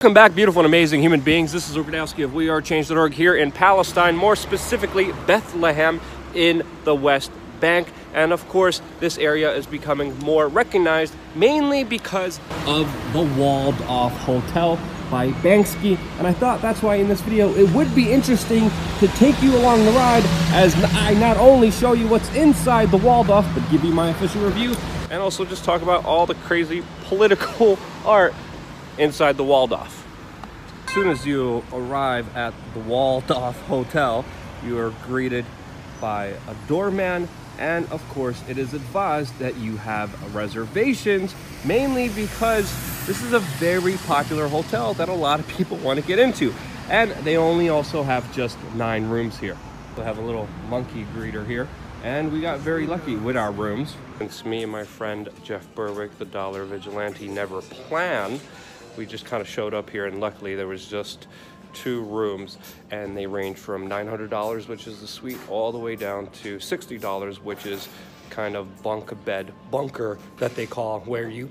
Welcome back, beautiful and amazing human beings. This is Orgadowski of WeAreChange.org here in Palestine, more specifically Bethlehem in the West Bank. And of course, this area is becoming more recognized mainly because of the walled-off hotel by Banksy. And I thought that's why in this video it would be interesting to take you along the ride as I not only show you what's inside the walled-off, but give you my official review and also just talk about all the crazy political art inside the walled-off. As soon as you arrive at the walled-off hotel, you are greeted by a doorman, and of course it is advised that you have reservations, mainly because this is a very popular hotel that a lot of people want to get into, and they only also have just 9 rooms here. We have a little monkey greeter here, and we got very lucky with our rooms. It's me and my friend Jeff Berwick, the Dollar Vigilante, never planned. We just kind of showed up here, and luckily there was just 2 rooms, and they range from $900, which is the suite, all the way down to $60, which is kind of bunk bed bunker that they call, where you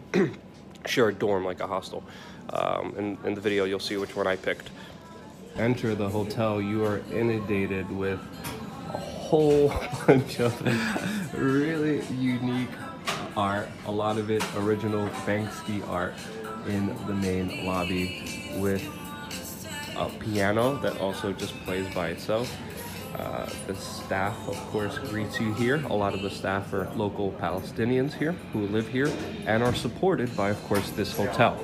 share a dorm like a hostel. In the video you'll see which one I picked. Enter the hotel, you are inundated with a whole bunch of really unique art, a lot of it original Banksy art, in the main lobby, with a piano that also just plays by itself. The staff, of course, greets you here. A lot of the staff are local Palestinians here who live here and are supported by, of course, this hotel.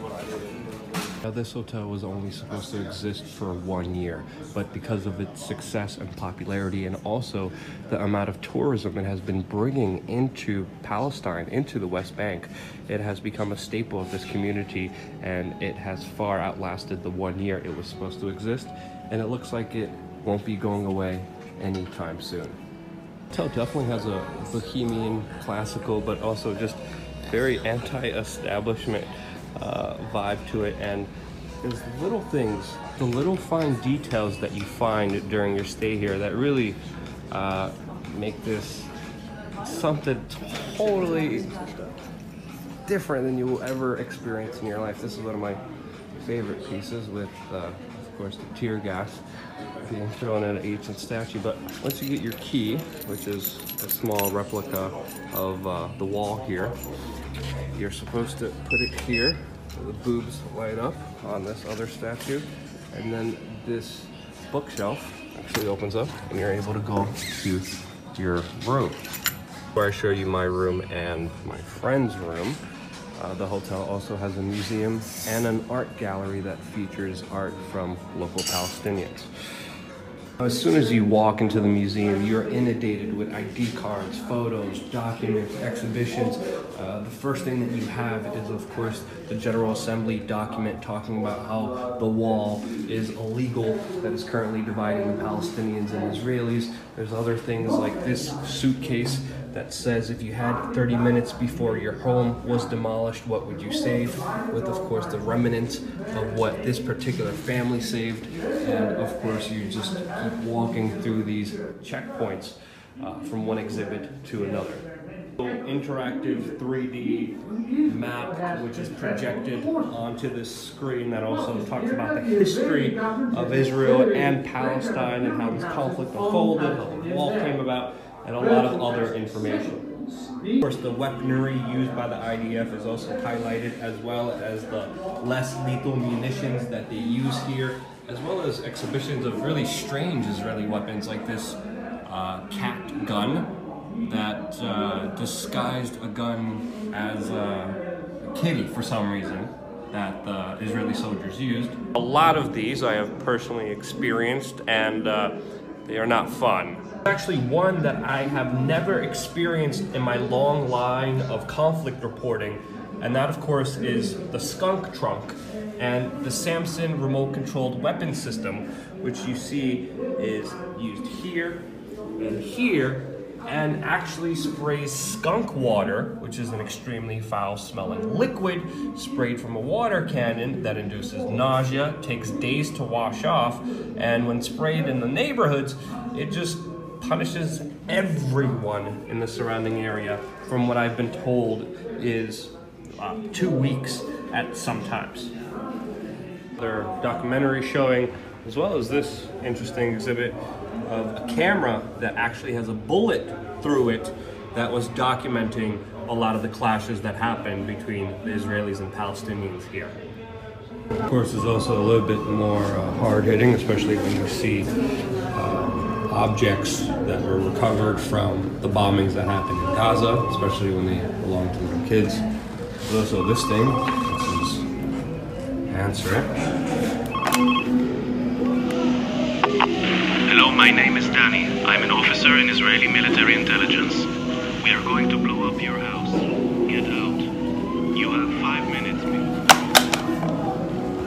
Now, this hotel was only supposed to exist for 1 year, but because of its success and popularity, and also the amount of tourism it has been bringing into Palestine, into the West Bank, it has become a staple of this community, and it has far outlasted the 1 year it was supposed to exist, and it looks like it won't be going away anytime soon. The hotel definitely has a bohemian, classical, but also just very anti-establishment vibe to it, and there's little things, the little fine details that you find during your stay here that really make this something totally different than you will ever experience in your life. This is one of my favorite pieces, with of course the tear gas being thrown at an ancient statue. But once you get your key, which is a small replica of the wall here, you're supposed to put it here. The boobs line up on this other statue, and then this bookshelf actually opens up, and you're able to go to your room. Before I show you my room and my friend's room, the hotel also has a museum and an art gallery that features art from local Palestinians. As soon as you walk into the museum, you're inundated with ID cards, photos, documents, exhibitions. The first thing that you have is, of course, the General Assembly document talking about how the wall is illegal, that is currently dividing the Palestinians and Israelis. There's other things like this suitcase that says if you had 30 minutes before your home was demolished, what would you save? With, of course, the remnants of what this particular family saved. And of course, you just keep walking through these checkpoints from one exhibit to another. Interactive 3D map, which is projected onto this screen, that also talks about the history of Israel and Palestine, and how this conflict unfolded, how the wall came about, and a lot of other information. Of course, the weaponry used by the IDF is also highlighted, as well as the less lethal munitions that they use here, as well as exhibitions of really strange Israeli weapons, like this cat gun that disguised a gun as a kitty for some reason, that the Israeli soldiers used. A lot of these I have personally experienced, and they are not fun. Actually, one that I have never experienced in my long line of conflict reporting, and that of course is the skunk trunk and the Samson remote controlled weapon system, which you see is used here and here, and actually sprays skunk water, which is an extremely foul smelling liquid sprayed from a water cannon that induces nausea, takes days to wash off, and when sprayed in the neighborhoods, it just punishes everyone in the surrounding area. From what I've been told is 2 weeks at some times. Their documentary showing, as well as this interesting exhibit of a camera that actually has a bullet through it that was documenting a lot of the clashes that happened between the Israelis and Palestinians here. Of course, there's also a little bit more hard-hitting, especially when you see objects that were recovered from the bombings that happened in Gaza, especially when they belong to little kids. There's also this thing. This is answer it. Hello, my name is Danny. I'm an officer in Israeli military intelligence. We are going to blow up your house. Get out. You have 5 minutes.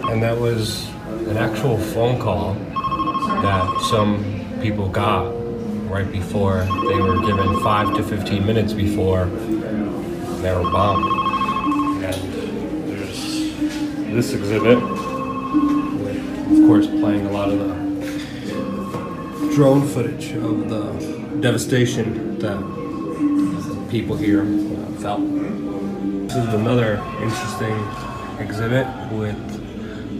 And that was an actual phone call that some people got right before they were given 5 to 15 minutes before they were bombed. And there's this exhibit with, of course, playing a lot of the drone footage of the devastation that people here felt. This is another interesting exhibit with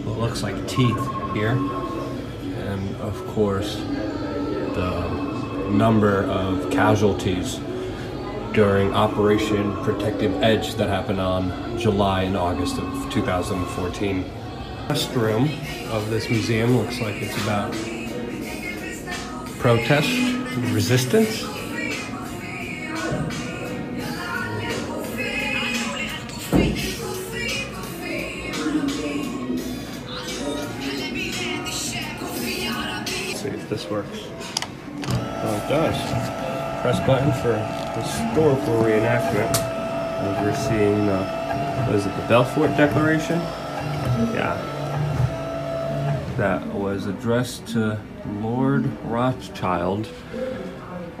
what looks like teeth here, and of course the number of casualties during Operation Protective Edge that happened on July and August of 2014. The restroom of this museum looks like it's about protest, resistance. Let's see if this works. Oh, it does. Press button for historical reenactment. As we're seeing the, what is it, the Balfour Declaration? Yeah. That was addressed to Lord Rothschild,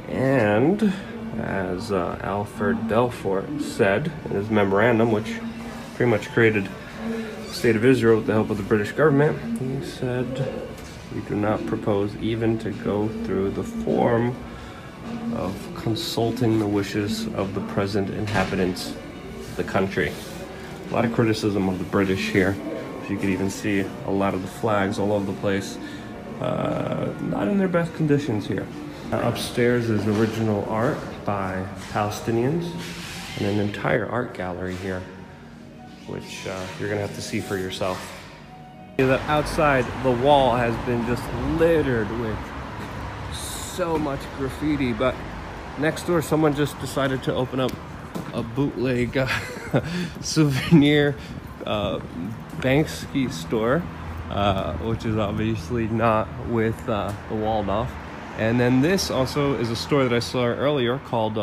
and as Alfred Balfour said in his memorandum, which pretty much created the State of Israel with the help of the British government, he said, "We do not propose even to go through the form of consulting the wishes of the present inhabitants of the country." A lot of criticism of the British here. You could even see a lot of the flags all over the place. Not in their best conditions here. Upstairs is original art by Palestinians and an entire art gallery here, which you're gonna have to see for yourself. The outside, the wall has been just littered with so much graffiti, but next door someone just decided to open up a bootleg souvenir Banksy store, which is obviously not with the Waldorf. And then this also is a store that I saw earlier called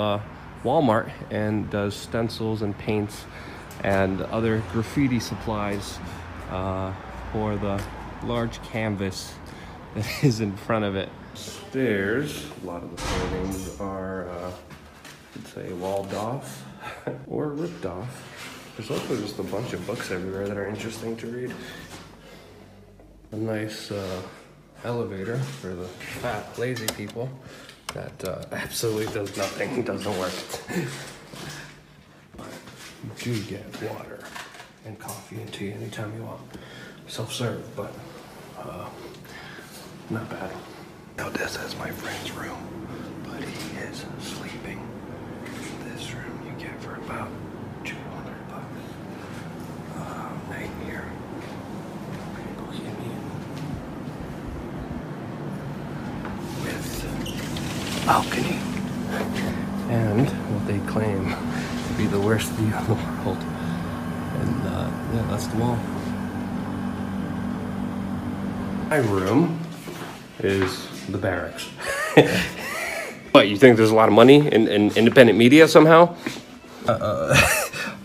Walmart, and does stencils and paints and other graffiti supplies for the large canvas that is in front of it. Stairs, a lot of the paintings are, I'd say, walled off or ripped off. There's also just a bunch of books everywhere that are interesting to read. A nice elevator for the fat, lazy people that absolutely does nothing, doesn't work. You do get water and coffee and tea anytime you want. Self-serve, but not bad. Now this is my friend's room, but he is sleeping. This room you get for about $200 night here. Bohemian with balcony and what they claim to be the worst view in the world. And yeah, that's the wall. My room is the barracks. What, you think there's a lot of money in independent media somehow? A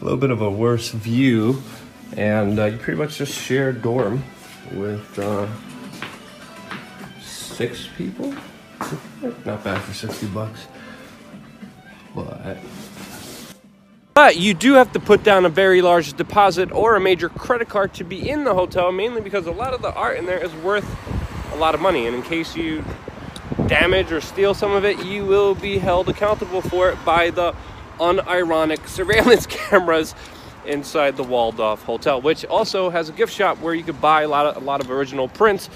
little bit of a worse view, and you pretty much just share a dorm with 6 people. Not bad for $60, but you do have to put down a very large deposit or a major credit card to be in the hotel, mainly because a lot of the art in there is worth a lot of money, and in case you damage or steal some of it, you will be held accountable for it by the unironic surveillance cameras inside the Waldorf Hotel, which also has a gift shop where you could buy a lot of original prints,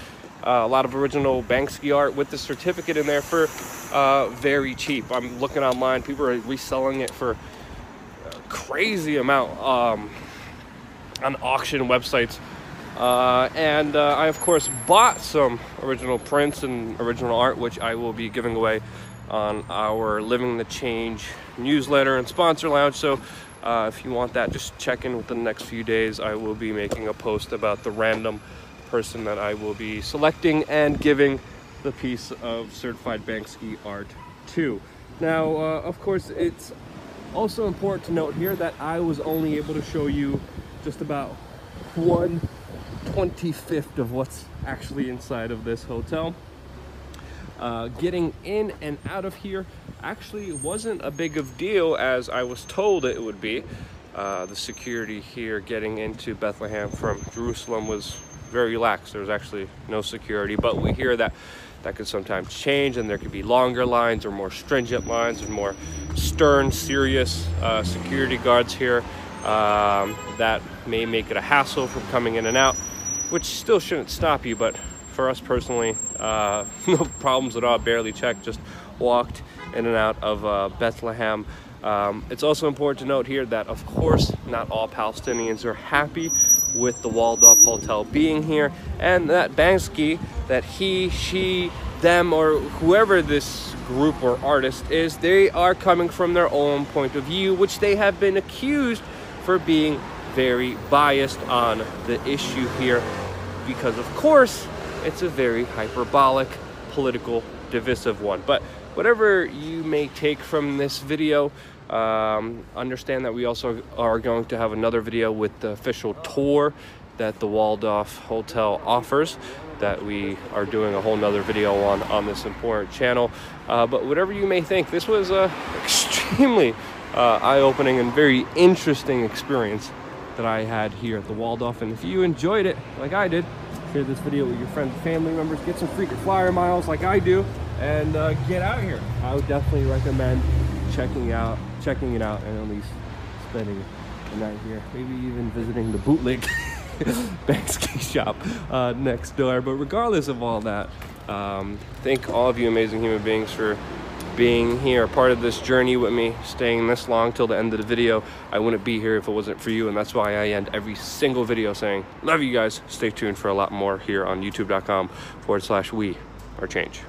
a lot of original Banksy art with the certificate in there for very cheap. I'm looking online, people are reselling it for a crazy amount on auction websites. And I of course bought some original prints and original art, which I will be giving away on our Living the Change newsletter and sponsor lounge. So if you want that, just check in within the next few days. I will be making a post about the random person that I will be selecting and giving the piece of certified Banksy art to. Now, of course, it's also important to note here that I was only able to show you just about 1/25 of what's actually inside of this hotel. Getting in and out of here actually wasn't a big of deal as I was told it would be. The security here getting into Bethlehem from Jerusalem was very lax. There was actually no security, but we hear that could sometimes change, and there could be longer lines or more stringent lines and more stern, serious security guards here that may make it a hassle from coming in and out, which still shouldn't stop you. But for us personally, no problems at all. Barely checked, just walked in and out of Bethlehem. It's also important to note here that, of course, not all Palestinians are happy with the Waldorf Hotel being here, and that Banksy, that he, she, them, or whoever this group or artist is, they are coming from their own point of view, which they have been accused for being very biased on the issue here, because of course it's a very hyperbolic, political, divisive one. But whatever you may take from this video, understand that we also are going to have another video with the official tour that the Waldorf Hotel offers, that we are doing a whole nother video on this important channel. But whatever you may think, this was a extremely eye-opening and very interesting experience that I had here at the Waldorf. And if you enjoyed it like I did, share this video with your friends and family members, get some freaking flyer miles like I do, and get out here. I would definitely recommend checking it out and at least spending the night here, maybe even visiting the bootleg Banksy shop next door. But regardless of all that, thank all of you amazing human beings for being here, part of this journey with me, staying this long till the end of the video. I wouldn't be here if it wasn't for you, and that's why I end every single video saying, love you guys. Stay tuned for a lot more here on youtube.com/we are change.